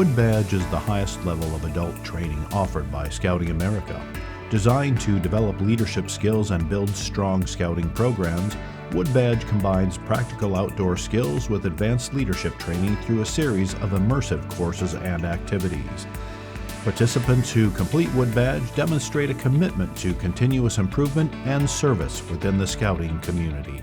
Wood Badge is the highest level of adult training offered by Scouting America. Designed to develop leadership skills and build strong scouting programs, Wood Badge combines practical outdoor skills with advanced leadership training through a series of immersive courses and activities. Participants who complete Wood Badge demonstrate a commitment to continuous improvement and service within the scouting community.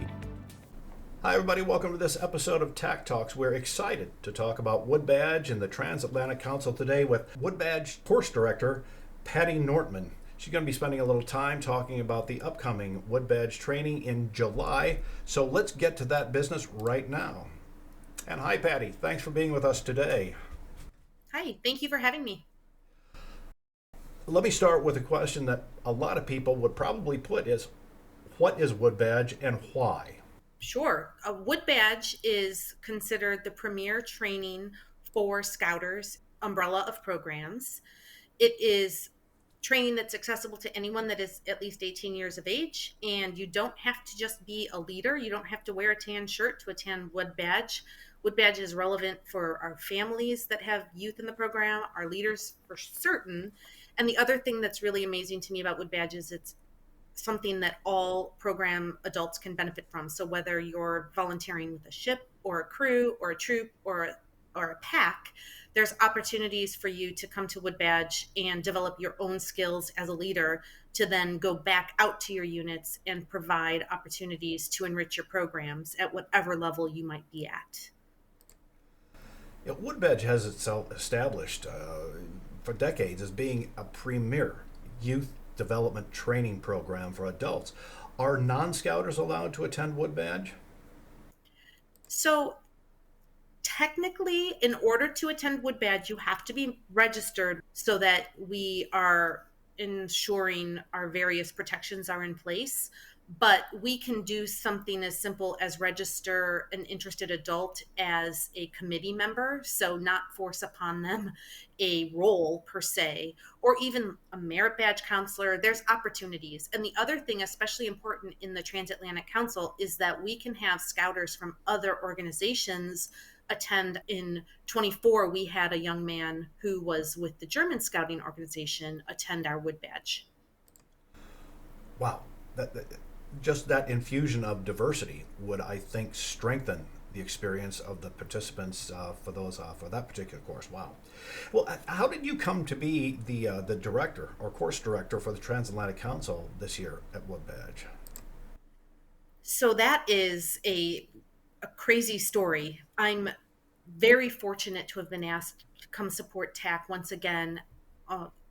Hi everybody, welcome to this episode of TACTalks. We're excited to talk about Wood Badge and the Transatlantic Council today with Wood Badge Course Director Pattie Nortman. She's going to be spending a little time talking about the upcoming Wood Badge training in July. So let's get to that business right now. And hi Pattie, thanks for being with us today. Hi, thank you for having me. Let me start with a question that a lot of people would probably put is, what is Wood Badge and why? Sure. A Wood Badge is considered the premier training for Scouters umbrella of programs. It is training that's accessible to anyone that is at least 18 years of age, and you don't have to just be a leader. You don't have to wear a tan shirt to attend Wood Badge. Wood Badge is relevant for our families that have youth in the program, our leaders for certain. And the other thing that's really amazing to me about Wood Badge is it's something that all program adults can benefit from. So whether you're volunteering with a ship or a crew or a troop or a pack, there's opportunities for you to come to Wood Badge and develop your own skills as a leader to then go back out to your units and provide opportunities to enrich your programs at whatever level you might be at. Yeah, Wood Badge has itself established for decades as being a premier youth development training program for adults. Are non-scouters allowed to attend Wood Badge? So technically, in order to attend Wood Badge, you have to be registered so that we are ensuring our various protections are in place. But we can do something as simple as register an interested adult as a committee member, so not force upon them a role per se, or even a merit badge counselor. There's opportunities. And the other thing, especially important in the Transatlantic Council, is that we can have scouters from other organizations attend. In 24, we had a young man who was with the German scouting organization attend our Wood Badge. Wow. Just that infusion of diversity would, I think, strengthen the experience of the participants for that particular course. Wow. Well, how did you come to be the director or course director for the Transatlantic Council this year at Wood Badge? So that is a crazy story. I'm very fortunate to have been asked to come support TAC once again,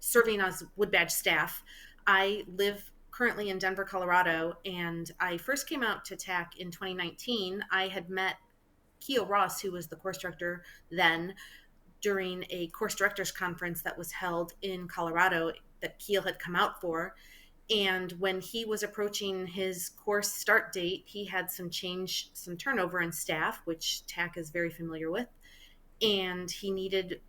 serving as Wood Badge staff. I live currently in Denver, Colorado, and I first came out to TAC in 2019. I had met Keel Ross, who was the course director then, during a course directors conference that was held in Colorado that Keel had come out for. And when he was approaching his course start date, he had some turnover in staff, which TAC is very familiar with. And he needed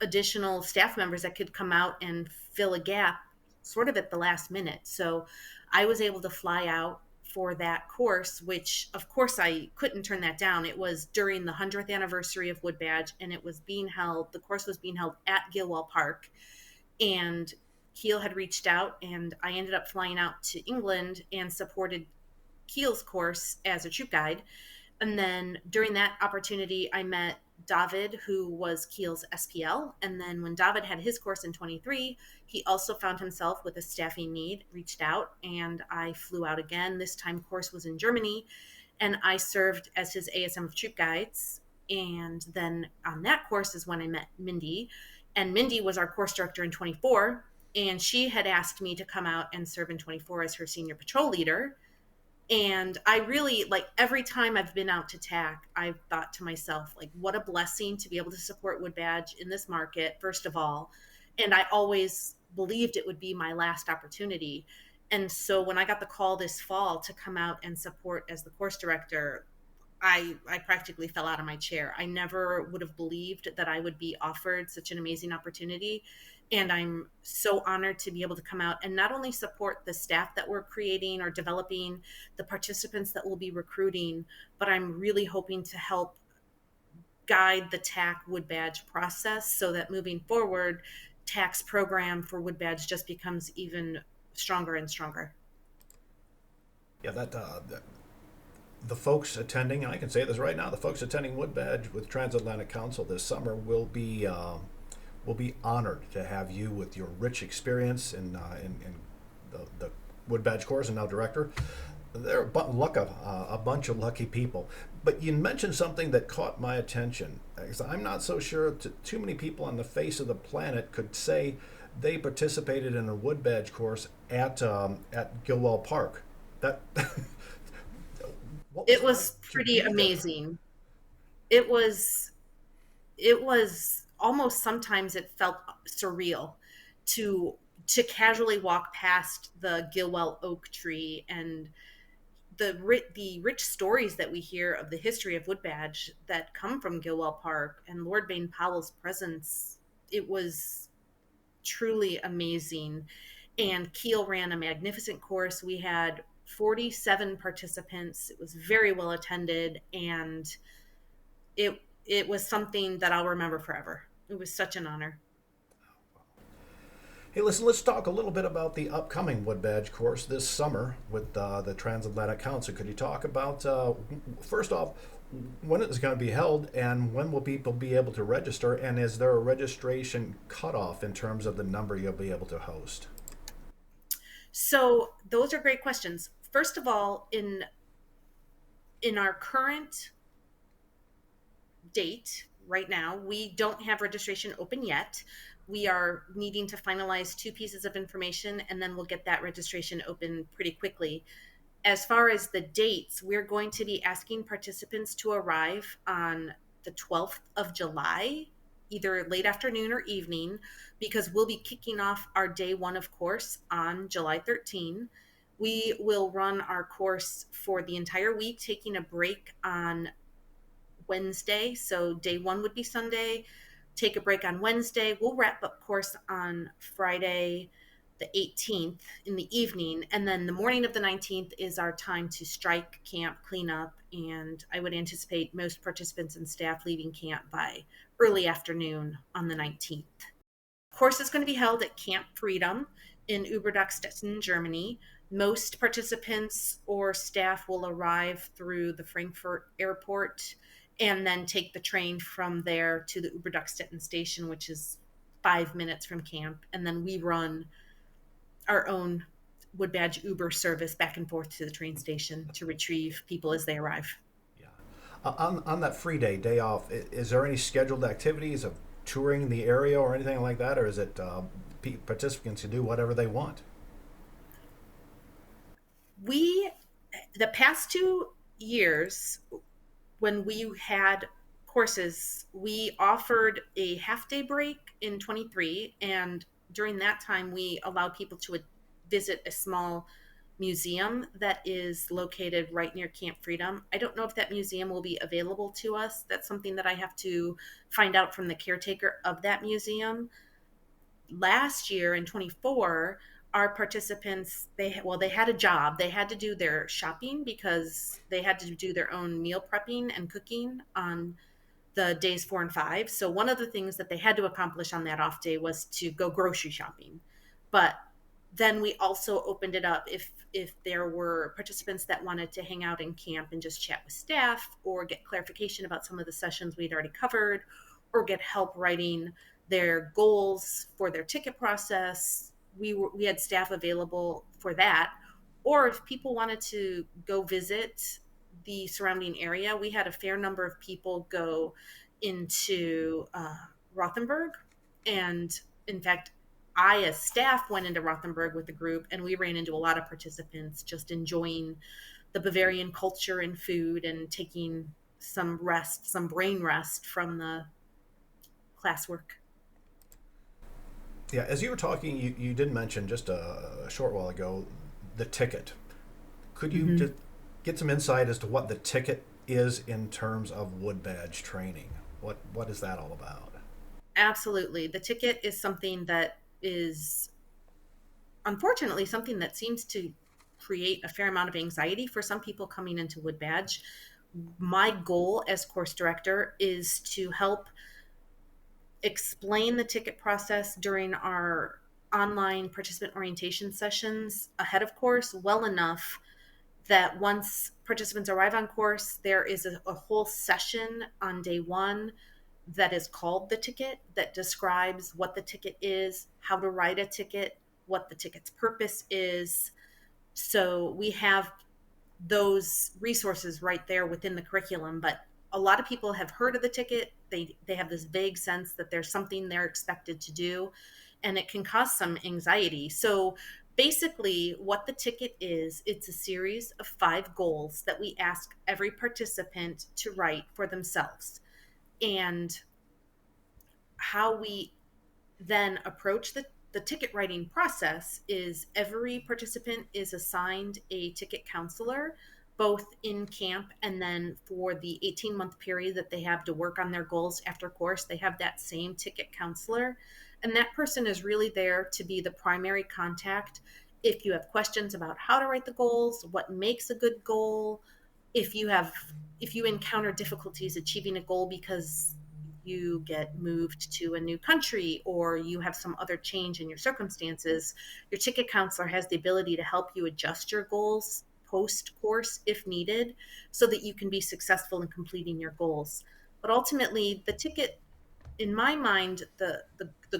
additional staff members that could come out and fill a gap sort of at the last minute. So I was able to fly out for that course, which of course I couldn't turn that down. It was during the 100th anniversary of Wood Badge, and the course was being held at Gilwell Park. And Keel had reached out, and I ended up flying out to England and supported Keel's course as a troop guide. And then during that opportunity, I met David, who was Keel's SPL. And then when David had his course in 23, he also found himself with a staffing need, reached out, and I flew out again. This time course was in Germany, and I served as his ASM of troop guides. And then on that course is when I met Mindy. And Mindy was our course director in 24, and she had asked me to come out and serve in 24 as her senior patrol leader. And I really, every time I've been out to TAC, I've thought to myself, what a blessing to be able to support Wood Badge in this market, first of all. And I always believed it would be my last opportunity. And so when I got the call this fall to come out and support as the course director, I practically fell out of my chair. I never would have believed that I would be offered such an amazing opportunity. And I'm so honored to be able to come out and not only support the staff that we're creating or developing, the participants that we'll be recruiting, but I'm really hoping to help guide the TAC wood badge process so that moving forward, TAC's program for wood badge just becomes even stronger and stronger. Yeah, the folks attending, and I can say this right now, the folks attending Wood Badge with Transatlantic Council this summer will be honored to have you with your rich experience in the Wood Badge course and now director. They're a bunch of lucky people. But you mentioned something that caught my attention. Because I'm not so sure too many people on the face of the planet could say they participated in a Wood Badge course at Gilwell Park. That what was It it like was to pretty be there? amazing. It was almost, sometimes it felt surreal to casually walk past the Gilwell oak tree and the rich stories that we hear of the history of Wood Badge that come from Gilwell Park and Lord Baden-Powell's presence. It was truly amazing. And Kiel ran a magnificent course. We had 47 participants. It was very well attended, and it was something that I'll remember forever. It was such an honor. Hey, listen, let's talk a little bit about the upcoming Wood Badge course this summer with the Transatlantic Council. Could you talk about, first off, when it's going to be held and when will people be able to register? And is there a registration cutoff in terms of the number you'll be able to host? So those are great questions. First of all, in our current date right now, we don't have registration open yet. We are needing to finalize two pieces of information, and then we'll get that registration open pretty quickly. As far as the dates, we're going to be asking participants to arrive on the 12th of July, either late afternoon or evening, because we'll be kicking off our day one of course on July 13. We will run our course for the entire week, taking a break on Wednesday. So day one would be Sunday, take a break on Wednesday. We'll wrap up course on Friday, the 18th in the evening. And then the morning of the 19th is our time to strike, camp, clean up. And I would anticipate most participants and staff leaving camp by early afternoon on the 19th. Course is going to be held at Camp Freedom in Überdachstetten, Germany. Most participants or staff will arrive through the Frankfurt airport and then take the train from there to the Überdachstetten station, which is 5 minutes from camp. And then we run our own Wood Badge Uber service back and forth to the train station to retrieve people as they arrive. Yeah. On that free day off, is there any scheduled activities of touring the area or anything like that, or is it participants can do whatever they want? We, the past 2 years, when we had courses, we offered a half day break in 23. And during that time, we allowed people to visit a small museum that is located right near Camp Freedom. I don't know if that museum will be available to us. That's something that I have to find out from the caretaker of that museum. Last year in 24, our participants, they had a job. They had to do their shopping because they had to do their own meal prepping and cooking on the days 4 and 5. So one of the things that they had to accomplish on that off day was to go grocery shopping. But then we also opened it up if there were participants that wanted to hang out in camp and just chat with staff or get clarification about some of the sessions we'd already covered or get help writing their goals for their ticket process. We had staff available for that. Or if people wanted to go visit the surrounding area, we had a fair number of people go into Rothenburg. And in fact, I, as staff, went into Rothenburg with the group, and we ran into a lot of participants just enjoying the Bavarian culture and food and taking some rest, some brain rest from the classwork. Yeah, as you were talking, you did mention just a short while ago the ticket. Could you Mm-hmm. just get some insight as to what the ticket is in terms of Wood Badge training? What is that all about? Absolutely. The ticket is something that is unfortunately something that seems to create a fair amount of anxiety for some people coming into Wood Badge. My goal as course director is to help explain the ticket process during our online participant orientation sessions ahead of course well enough that once participants arrive on course, there is a whole session on day one that is called the ticket, that describes what the ticket is, how to write a ticket, what the ticket's purpose is. So we have those resources right there within the curriculum. But a lot of people have heard of the ticket. They have this vague sense that there's something they're expected to do, and it can cause some anxiety. So basically, what the ticket is, it's a series of 5 goals that we ask every participant to write for themselves. And how we then approach the ticket writing process is every participant is assigned a ticket counselor, both in camp and then for the 18-month period that they have to work on their goals after course, they have that same ticket counselor. And that person is really there to be the primary contact. If you have questions about how to write the goals, what makes a good goal, if you encounter difficulties achieving a goal because you get moved to a new country or you have some other change in your circumstances, your ticket counselor has the ability to help you adjust your goals post course if needed so that you can be successful in completing your goals. But ultimately, the ticket, in my mind, the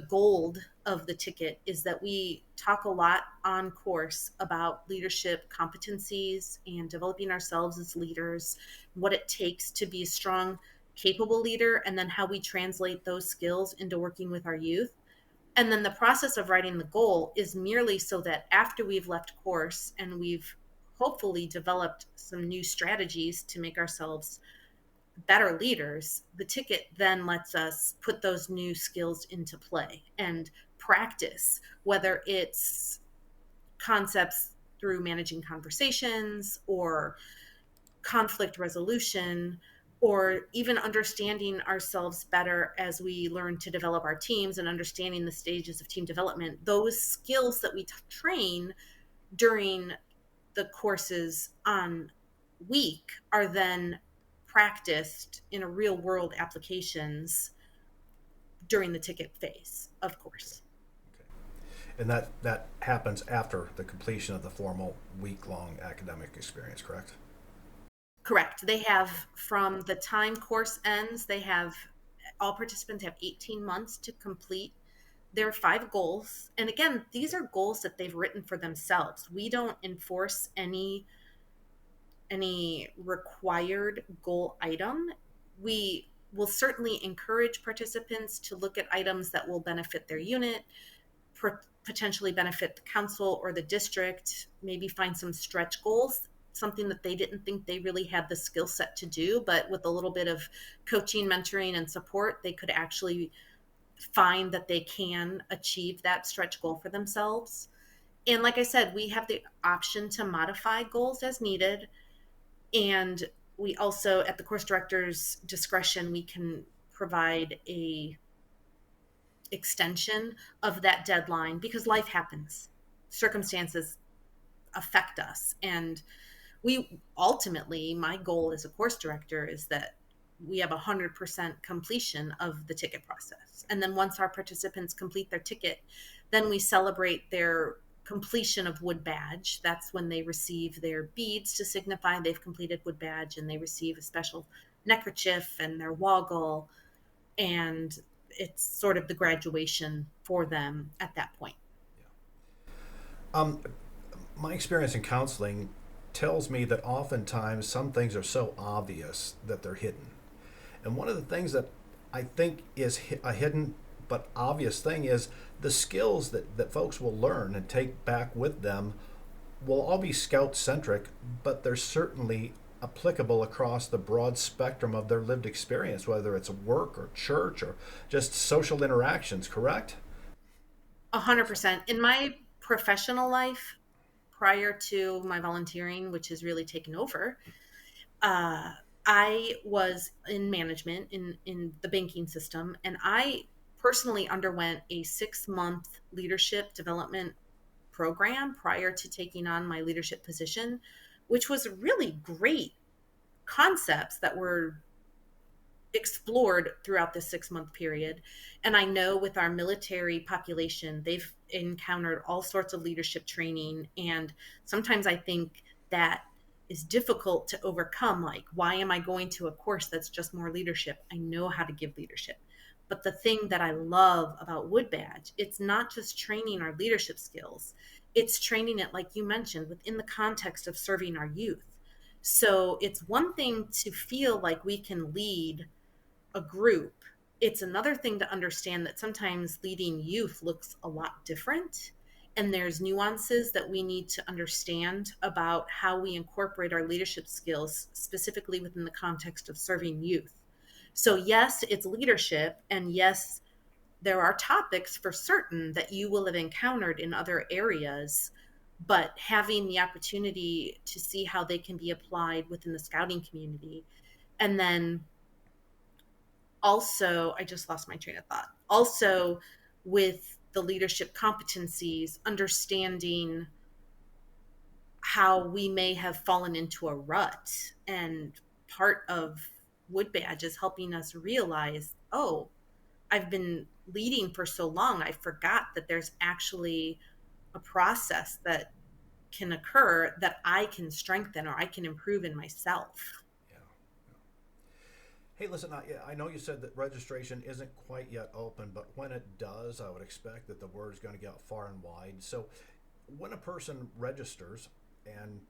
gold of the ticket is that we talk a lot on course about leadership competencies and developing ourselves as leaders, what it takes to be a strong, capable leader, and then how we translate those skills into working with our youth. And then the process of writing the goal is merely so that after we've left course and we've hopefully developed some new strategies to make ourselves better leaders, the ticket then lets us put those new skills into play and practice, whether it's concepts through managing conversations or conflict resolution, or even understanding ourselves better as we learn to develop our teams and understanding the stages of team development. Those skills that we train during the courses on week are then practiced in a real world applications during the ticket phase, of course. Okay. And that happens after the completion of the formal week-long academic experience, correct? Correct. They have, from the time course ends, they have, all participants have 18 months to complete their 5 goals. And again, these are goals that they've written for themselves. We don't enforce any required goal item. We will certainly encourage participants to look at items that will benefit their unit, potentially benefit the council or the district, maybe find some stretch goals, something that they didn't think they really had the skill set to do, but with a little bit of coaching, mentoring, and support, they could actually find that they can achieve that stretch goal for themselves. And like I said, we have the option to modify goals as needed. And we also, at the course director's discretion, we can provide a extension of that deadline because life happens. Circumstances affect us. And we ultimately, my goal as a course director is that we have 100% completion of the ticket process. And then once our participants complete their ticket, then we celebrate their completion of Wood Badge. That's when they receive their beads to signify they've completed Wood Badge, and they receive a special neckerchief and their woggle. And it's sort of the graduation for them at that point. Um, my experience in counseling tells me that oftentimes some things are so obvious that they're hidden. And one of the things that I think is a hidden but obvious thing is the skills that folks will learn and take back with them will all be scout centric, but they're certainly applicable across the broad spectrum of their lived experience, whether it's work or church or just social interactions, correct? 100%. In my professional life, prior to my volunteering, which has really taken over, uh, I was in management in the banking system, and I personally underwent a 6-month leadership development program prior to taking on my leadership position, which was a really great concepts that were explored throughout this 6 month period. And I know with our military population, they've encountered all sorts of leadership training. And sometimes I think that is difficult to overcome. Like, why am I going to a course that's just more leadership? I know how to give leadership. But the thing that I love about Wood Badge, it's not just training our leadership skills, it's training it, like you mentioned, within the context of serving our youth. So it's one thing to feel like we can lead a group. It's another thing to understand that sometimes leading youth looks a lot different. And there's nuances that we need to understand about how we incorporate our leadership skills, specifically within the context of serving youth. So, yes, it's leadership. And yes, there are topics for certain that you will have encountered in other areas, but having the opportunity to see how they can be applied within the scouting community. And then also, I just lost my train of thought. Also, with the leadership competencies, understanding how we may have fallen into a rut. And part of Wood Badge is helping us realize, oh, I've been leading for so long, I forgot that there's actually a process that can occur that I can strengthen or I can improve in myself. Yeah. Hey, listen, I know you said that registration isn't quite yet open, but when it does, I would expect that the word is going to get out far and wide. So when a person registers and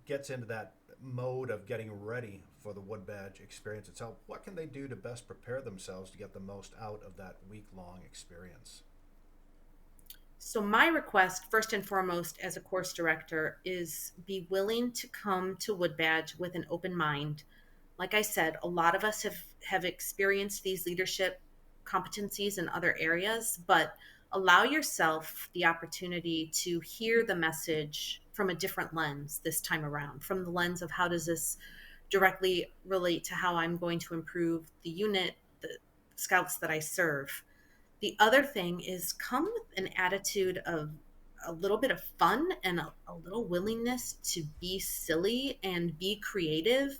gets into that mode of getting ready for the Wood Badge experience itself, what can they do to best prepare themselves to get the most out of that week-long experience? So, my request, first and foremost, as a course director, is be willing to come to Wood Badge with an open mind. Like I said, a lot of us have experienced these leadership competencies in other areas, but allow yourself the opportunity to hear the message from a different lens this time around, from the lens of how does this directly relate to how I'm going to improve the unit, the scouts that I serve. The other thing is come with an attitude of a little bit of fun and a little willingness to be silly and be creative.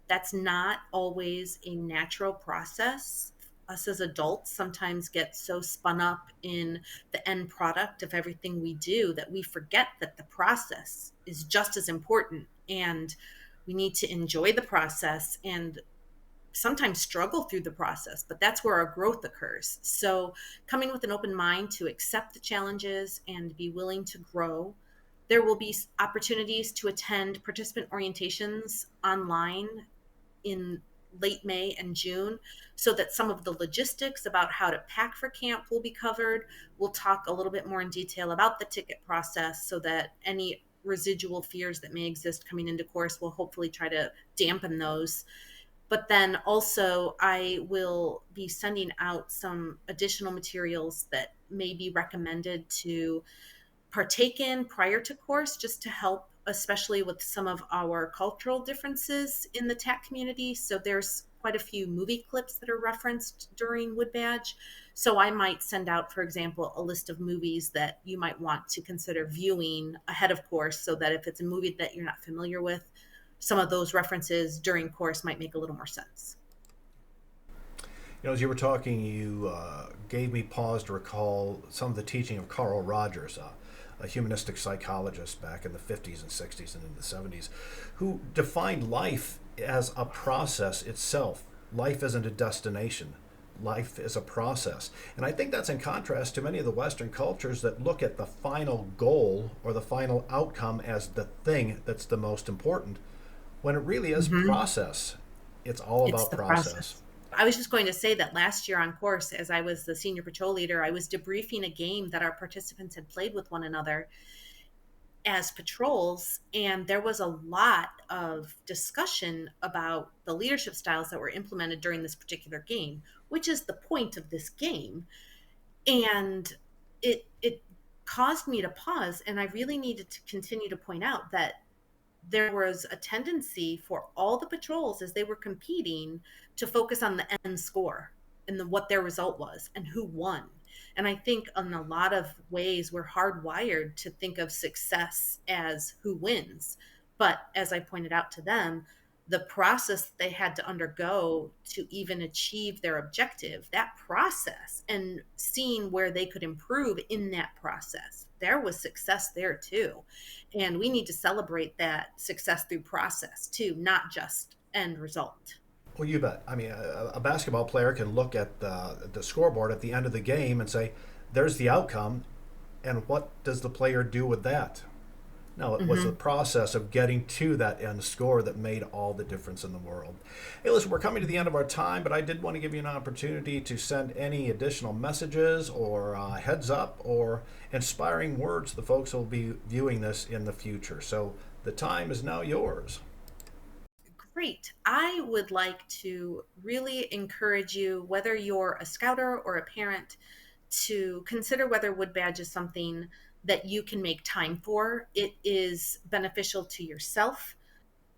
That's not always a natural process. Us as adults sometimes get so spun up in the end product of everything we do that we forget that the process is just as important, and we need to enjoy the process and sometimes struggle through the process, but that's where our growth occurs. So coming with an open mind to accept the challenges and be willing to grow. There will be opportunities to attend participant orientations online in late May and June, so that some of the logistics about how to pack for camp will be covered. We'll talk a little bit more in detail about the ticket process so that any residual fears that may exist coming into course will hopefully try to dampen those. But then also, I will be sending out some additional materials that may be recommended to partake in prior to course, just to help, especially with some of our cultural differences in the TAC community. So there's quite a few movie clips that are referenced during Wood Badge. So I might send out, for example, a list of movies that you might want to consider viewing ahead of course, so that if it's a movie that you're not familiar with, some of those references during course might make a little more sense. You know, as you were talking, you gave me pause to recall some of the teaching of Carl Rogers, a humanistic psychologist back in the 50s and 60s and in the 70s, who defined life as a process itself. Life isn't a destination. Life is a process. And I think that's in contrast to many of the Western cultures that look at the final goal or the final outcome as the thing that's the most important, when it really is process. It's all about process. I was just going to say that last year on course, as I was the senior patrol leader, I was debriefing a game that our participants had played with one another as patrols, and there was a lot of discussion about the leadership styles that were implemented during this particular game, which is the point of this game. And it caused me to pause, and I really needed to continue to point out that there was a tendency for all the patrols as they were competing to focus on the end score and what their result was and who won. And I think in a lot of ways we're hardwired to think of success as who wins. But as I pointed out to them, the process that they had to undergo to even achieve their objective, that process, and seeing where they could improve in that process. There was success there too. And we need to celebrate that success through process too, not just end result. Well, you bet. I mean, a basketball player can look at the scoreboard at the end of the game and say, there's the outcome, and what does the player do with that? No, it was the process of getting to that end score that made all the difference in the world. Hey, listen, we're coming to the end of our time, but I did want to give you an opportunity to send any additional messages or heads up or inspiring words to the folks who will be viewing this in the future. So the time is now yours. Great. I would like to really encourage you, whether you're a scouter or a parent, to consider whether Wood Badge is something that you can make time for. It is beneficial to yourself.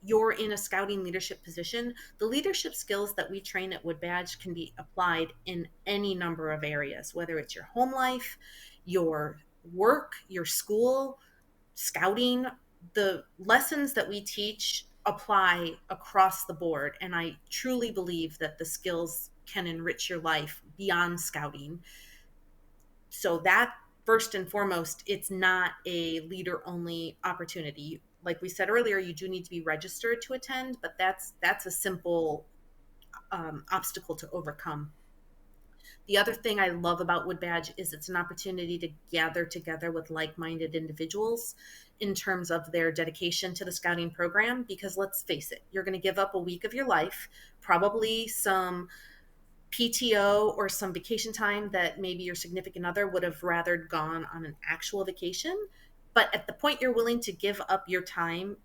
You're in a scouting leadership position. The leadership skills that we train at Wood Badge can be applied in any number of areas, whether it's your home life, your work, your school, scouting. The lessons that we teach apply across the board. And I truly believe that the skills can enrich your life beyond scouting. So that, first and foremost, it's not a leader only opportunity. Like we said earlier, you do need to be registered to attend, but that's a simple obstacle to overcome. The other thing I love about Wood Badge is it's an opportunity to gather together with like-minded individuals in terms of their dedication to the scouting program, because let's face it, you're going to give up a week of your life, probably some PTO or some vacation time that maybe your significant other would have rather gone on an actual vacation. But at the point you're willing to give up your time,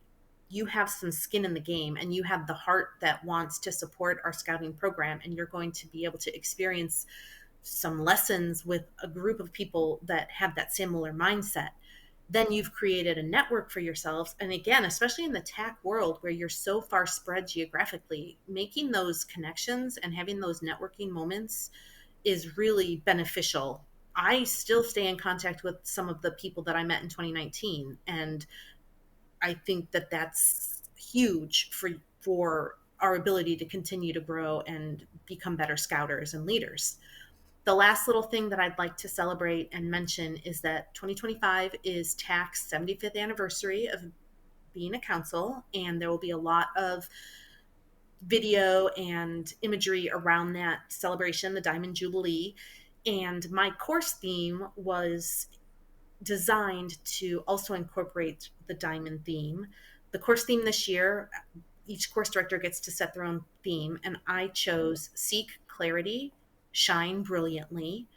you have some skin in the game and you have the heart that wants to support our scouting program, and you're going to be able to experience some lessons with a group of people that have that similar mindset. Then you've created a network for yourselves. And again, especially in the TAC world where you're so far spread geographically, making those connections and having those networking moments is really beneficial. I still stay in contact with some of the people that I met in 2019, and I think that that's huge for our ability to continue to grow and become better scouters and leaders. The last little thing that I'd like to celebrate and mention is that 2025 is TAC's 75th anniversary of being a council, and there will be a lot of video and imagery around that celebration, the Diamond Jubilee. And my course theme was designed to also incorporate the diamond theme. The course theme this year, each course director gets to set their own theme, and I chose Seek Clarity, Shine Brilliantly.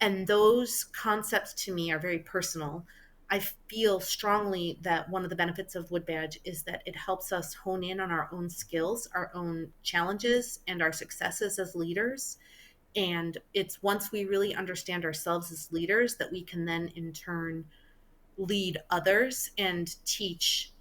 And those concepts to me are very personal. I feel strongly that one of the benefits of Wood Badge is that it helps us hone in on our own skills, our own challenges, and our successes as leaders. And it's once we really understand ourselves as leaders that we can then in turn lead others and teach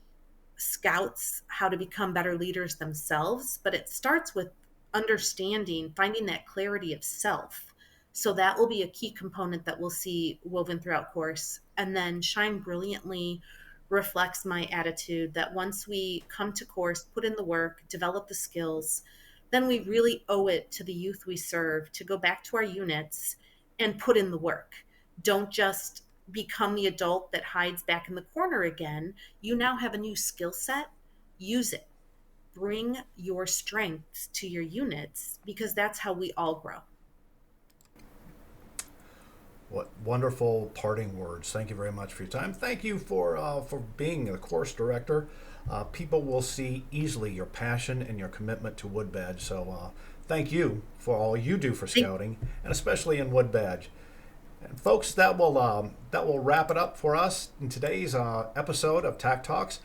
scouts how to become better leaders themselves. But it starts with understanding, finding that clarity of self. So that will be a key component that we'll see woven throughout course. And then Shine Brilliantly reflects my attitude that once we come to course, put in the work, develop the skills, then we really owe it to the youth we serve to go back to our units and put in the work. Don't just become the adult that hides back in the corner again. You now have a new skill set. Use it. Bring your strengths to your units, because that's how we all grow. What wonderful parting words. Thank you very much for your time. Thank you for being a course director. People will see easily your passion and your commitment to Wood Badge. So thank you for all you do for scouting, and especially in Wood Badge. And folks, that will wrap it up for us in today's episode of TACTalks.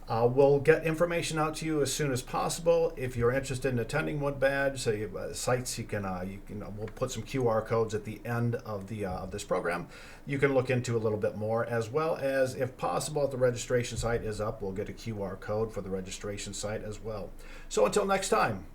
We'll get information out to you as soon as possible. If you're interested in attending Wood Badge, sites we'll put some QR codes at the end of this program. You can look into a little bit more, as well as, if possible, if the registration site is up, we'll get a QR code for the registration site as well. So until next time,